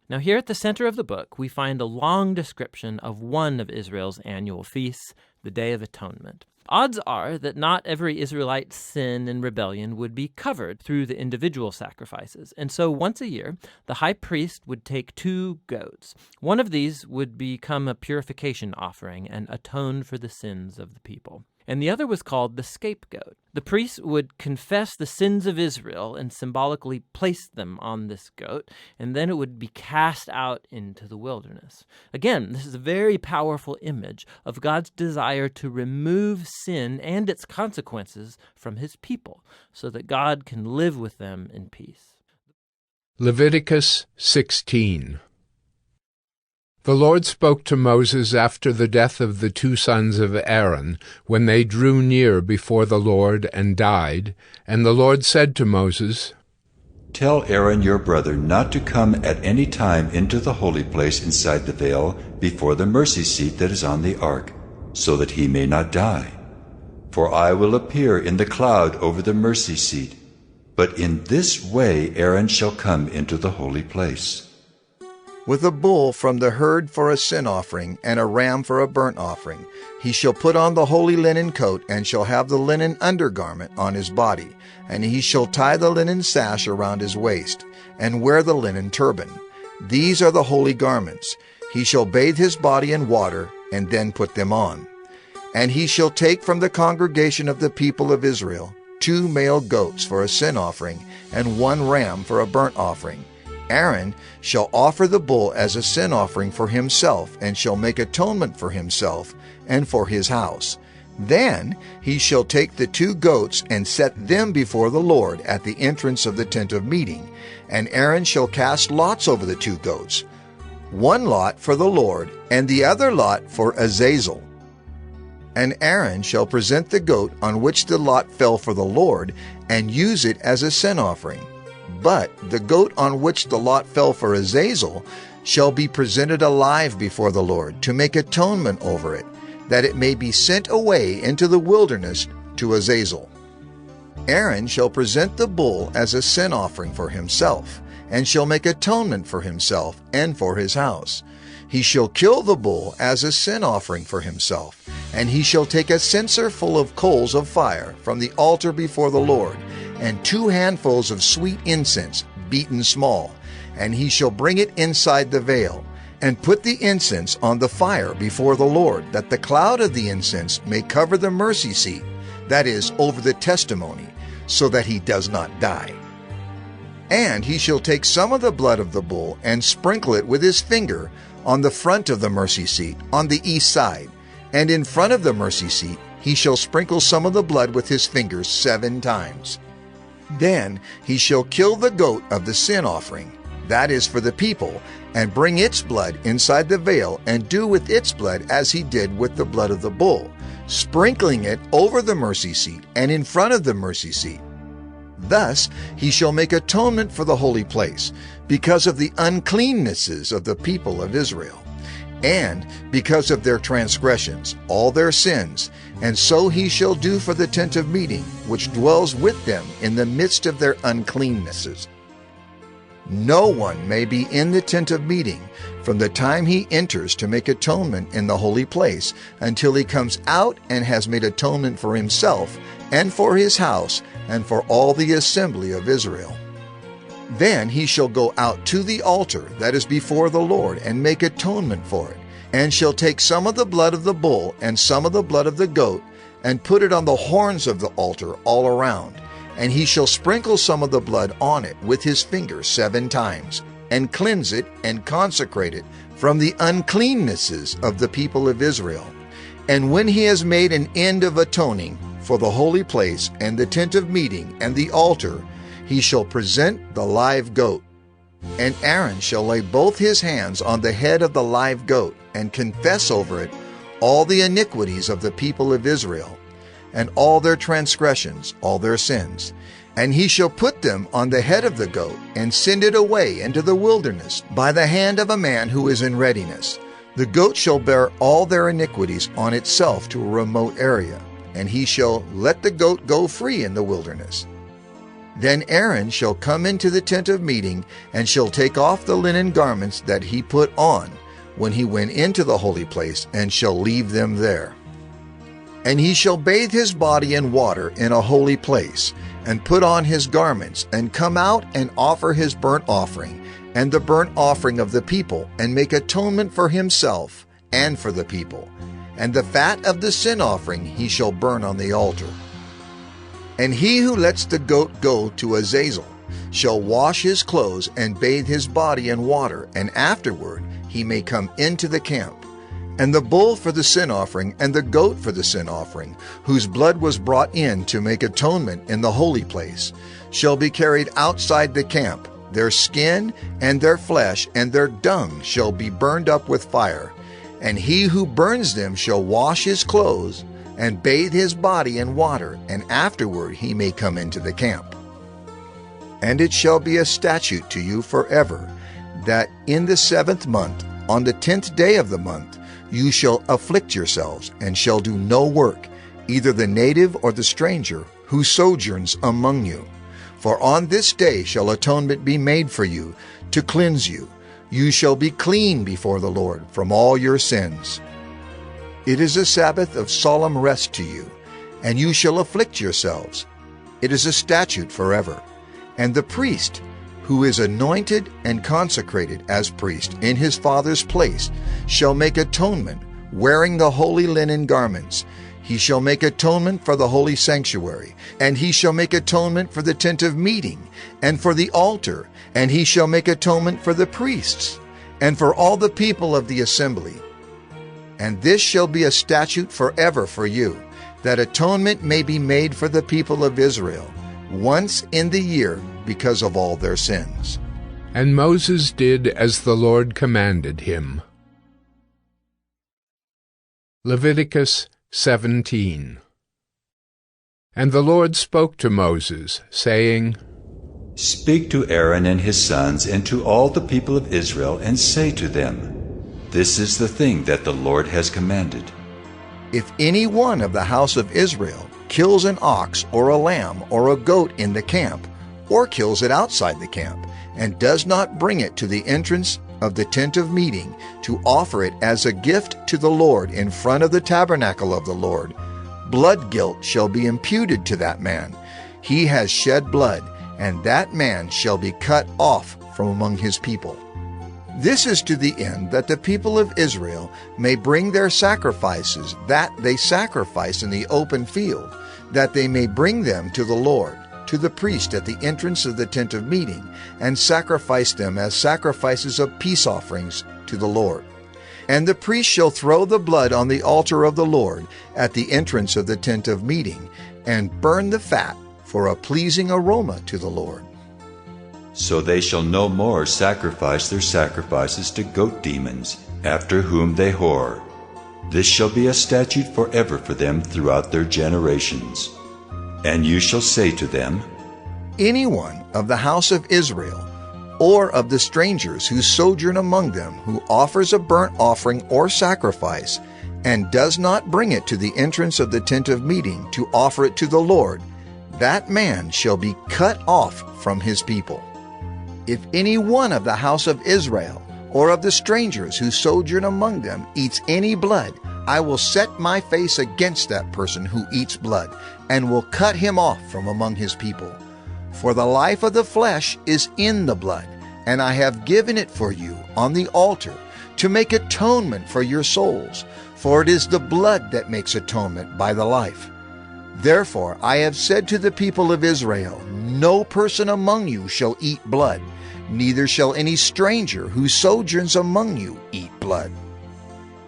Now here at the center of the book, we find a long description of one of Israel's annual feasts, the Day of Atonement. Odds are that not every Israelite's sin and rebellion would be covered through the individual sacrifices. And so once a year, the high priest would take 2 goats. One of these would become a purification offering and atone for the sins of the people. And the other was called the scapegoat. The priest would confess the sins of Israel and symbolically place them on this goat, and then it would be cast out into the wilderness. Again, this is a very powerful image of God's desire to remove sin and its consequences from his people so that God can live with them in peace. Leviticus 16. The Lord spoke to Moses after the death of the 2 sons of Aaron, when they drew near before the Lord and died. And the Lord said to Moses, "Tell Aaron your brother not to come at any time into the holy place inside the veil before the mercy seat that is on the ark, so that he may not die. For I will appear in the cloud over the mercy seat. But in this way Aaron shall come into the holy place. With a bull from the herd for a sin offering, and a ram for a burnt offering, he shall put on the holy linen coat, and shall have the linen undergarment on his body, and he shall tie the linen sash around his waist, and wear the linen turban. These are the holy garments. He shall bathe his body in water, and then put them on. And he shall take from the congregation of the people of Israel 2 male goats for a sin offering, and 1 ram for a burnt offering. Aaron shall offer the bull as a sin offering for himself, and shall make atonement for himself and for his house. Then he shall take the 2 goats and set them before the Lord at the entrance of the tent of meeting. And Aaron shall cast lots over the 2 goats, 1 lot for the Lord, and the other lot for Azazel. And Aaron shall present the goat on which the lot fell for the Lord, and use it as a sin offering. But the goat on which the lot fell for Azazel shall be presented alive before the Lord, to make atonement over it, that it may be sent away into the wilderness to Azazel. Aaron shall present the bull as a sin offering for himself, and shall make atonement for himself and for his house. He shall kill the bull as a sin offering for himself, and he shall take a censer full of coals of fire from the altar before the Lord, and 2 handfuls of sweet incense, beaten small, and he shall bring it inside the veil, and put the incense on the fire before the Lord, that the cloud of the incense may cover the mercy seat, that is, over the testimony, so that he does not die. And he shall take some of the blood of the bull, and sprinkle it with his finger on the front of the mercy seat, on the east side, and in front of the mercy seat he shall sprinkle some of the blood with his fingers 7 times. Then he shall kill the goat of the sin offering, that is for the people, and bring its blood inside the veil, and do with its blood as he did with the blood of the bull, sprinkling it over the mercy seat and in front of the mercy seat. Thus he shall make atonement for the holy place, because of the uncleannesses of the people of Israel, and because of their transgressions, all their sins, and so he shall do for the tent of meeting, which dwells with them in the midst of their uncleannesses. No one may be in the tent of meeting from the time he enters to make atonement in the holy place, until he comes out and has made atonement for himself and for his house and for all the assembly of Israel. Then he shall go out to the altar that is before the Lord, and make atonement for it, and shall take some of the blood of the bull and some of the blood of the goat, and put it on the horns of the altar all around. And he shall sprinkle some of the blood on it with his finger 7 times, and cleanse it and consecrate it from the uncleannesses of the people of Israel. And when he has made an end of atoning for the holy place and the tent of meeting and the altar, he shall present the live goat. And Aaron shall lay both his hands on the head of the live goat, and confess over it all the iniquities of the people of Israel, and all their transgressions, all their sins. And he shall put them on the head of the goat, and send it away into the wilderness by the hand of a man who is in readiness. The goat shall bear all their iniquities on itself to a remote area, and he shall let the goat go free in the wilderness. Then Aaron shall come into the tent of meeting, and shall take off the linen garments that he put on when he went into the holy place, and shall leave them there. And he shall bathe his body in water in a holy place, and put on his garments, and come out and offer his burnt offering, and the burnt offering of the people, and make atonement for himself and for the people. And the fat of the sin offering he shall burn on the altar. And he who lets the goat go to Azazel shall wash his clothes and bathe his body in water, and afterward he may come into the camp. And the bull for the sin offering and the goat for the sin offering, whose blood was brought in to make atonement in the holy place, shall be carried outside the camp. Their skin and their flesh and their dung shall be burned up with fire. And he who burns them shall wash his clothes and bathe his body in water, and afterward he may come into the camp. And it shall be a statute to you forever, that in the 7th month, on the 10th day of the month, you shall afflict yourselves, and shall do no work, either the native or the stranger, who sojourns among you. For on this day shall atonement be made for you, to cleanse you. You shall be clean before the Lord from all your sins. It is a Sabbath of solemn rest to you, and you shall afflict yourselves. It is a statute forever. And the priest, who is anointed and consecrated as priest in his father's place, shall make atonement, wearing the holy linen garments. He shall make atonement for the holy sanctuary, and he shall make atonement for the tent of meeting, and for the altar, and he shall make atonement for the priests, and for all the people of the assembly. And this shall be a statute forever for you, that atonement may be made for the people of Israel, once in the year, because of all their sins. And Moses did as the Lord commanded him. Leviticus 17. And the Lord spoke to Moses, saying, Speak to Aaron and his sons and to all the people of Israel, and say to them, This is the thing that the Lord has commanded. If any one of the house of Israel kills an ox or a lamb or a goat in the camp, or kills it outside the camp, and does not bring it to the entrance of the tent of meeting to offer it as a gift to the Lord in front of the tabernacle of the Lord, blood guilt shall be imputed to that man. He has shed blood, and that man shall be cut off from among his people. This is to the end that the people of Israel may bring their sacrifices that they sacrifice in the open field, that they may bring them to the Lord, to the priest at the entrance of the tent of meeting, and sacrifice them as sacrifices of peace offerings to the Lord. And the priest shall throw the blood on the altar of the Lord at the entrance of the tent of meeting, and burn the fat for a pleasing aroma to the Lord. So they shall no more sacrifice their sacrifices to goat demons, after whom they whore. This shall be a statute forever for them throughout their generations. And you shall say to them, Anyone of the house of Israel, or of the strangers who sojourn among them, who offers a burnt offering or sacrifice, and does not bring it to the entrance of the tent of meeting to offer it to the Lord, that man shall be cut off from his people. If any one of the house of Israel, or of the strangers who sojourn among them, eats any blood, I will set my face against that person who eats blood, and will cut him off from among his people. For the life of the flesh is in the blood, and I have given it for you on the altar, to make atonement for your souls, for it is the blood that makes atonement by the life. Therefore I have said to the people of Israel, No person among you shall eat blood, neither shall any stranger who sojourns among you eat blood.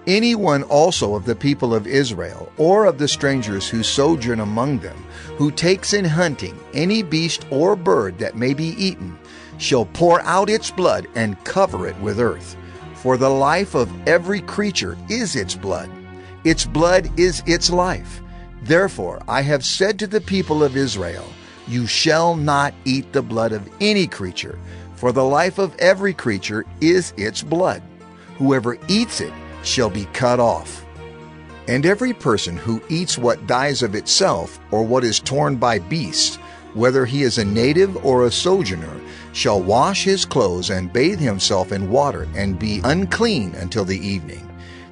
Anyone also of the people of Israel, or of the strangers who sojourn among them, who takes in hunting any beast or bird that may be eaten, shall pour out its blood and cover it with earth. For the life of every creature is its blood. Its blood is its life. Therefore I have said to the people of Israel, You shall not eat the blood of any creature, for the life of every creature is its blood. Whoever eats it shall be cut off. And every person who eats what dies of itself, or what is torn by beasts, whether he is a native or a sojourner, shall wash his clothes and bathe himself in water and be unclean until the evening.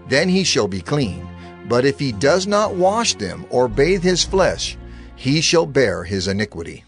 Then he shall be clean. But if he does not wash them or bathe his flesh, he shall bear his iniquity.